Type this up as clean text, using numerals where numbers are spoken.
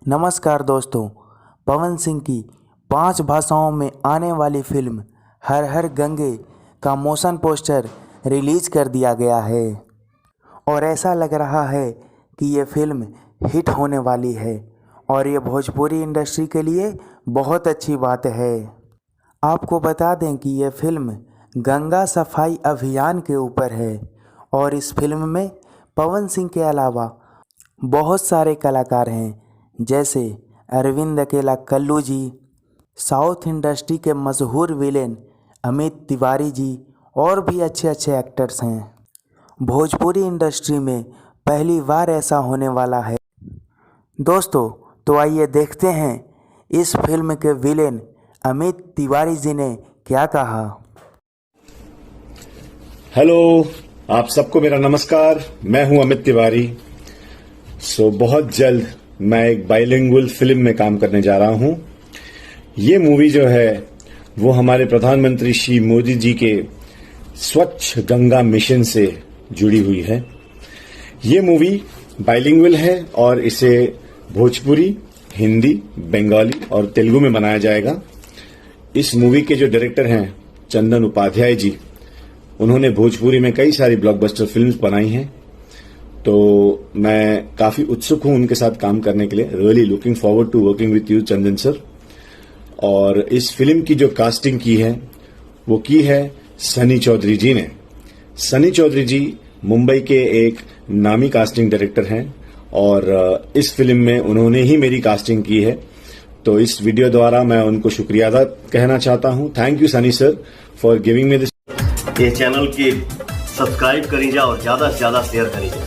नमस्कार दोस्तों, पवन सिंह की 5 भाषाओं में आने वाली फिल्म हर हर गंगे का मोशन पोस्टर रिलीज कर दिया गया है और ऐसा लग रहा है कि ये फिल्म हिट होने वाली है और ये भोजपुरी इंडस्ट्री के लिए बहुत अच्छी बात है। आपको बता दें कि ये फिल्म गंगा सफाई अभियान के ऊपर है और इस फिल्म में पवन सिंह के अलावा बहुत सारे कलाकार हैं, जैसे अरविंद अकेला कल्लू जी, साउथ इंडस्ट्री के मशहूर विलेन अमित तिवारी जी और भी अच्छे अच्छे एक्टर्स हैं। भोजपुरी इंडस्ट्री में पहली बार ऐसा होने वाला है। दोस्तों, तो आइए देखते हैं इस फिल्म के विलेन अमित तिवारी जी ने क्या कहा। हेलो, आप सबको मेरा नमस्कार। मैं हूं अमित तिवारी। बहुत जल्द मैं एक बाइलिंगुअल फिल्म में काम करने जा रहा हूं। ये मूवी जो है वो हमारे प्रधानमंत्री श्री मोदी जी के स्वच्छ गंगा मिशन से जुड़ी हुई है। ये मूवी बाइलिंगुअल है और इसे भोजपुरी, हिंदी, बंगाली और तेलुगु में बनाया जाएगा। इस मूवी के जो डायरेक्टर हैं चंदन उपाध्याय जी, उन्होंने भोजपुरी में कई सारी ब्लॉकबस्टर फिल्म्स बनाई हैं, तो मैं काफी उत्सुक हूं उनके साथ काम करने के लिए। Really looking forward to working with you Chandan sir. और इस फिल्म की जो कास्टिंग की है वो की है सनी चौधरी जी ने। सनी चौधरी जी मुंबई के एक नामी कास्टिंग डायरेक्टर हैं और इस फिल्म में उन्होंने ही मेरी कास्टिंग की है, तो इस वीडियो द्वारा मैं उनको शुक्रिया अदा कहना चाहता हूं। Thank you Sunny sir for giving me this. ये चैनल की सब्सक्राइब करीजा और ज्यादा से ज्यादा शेयर करीजा।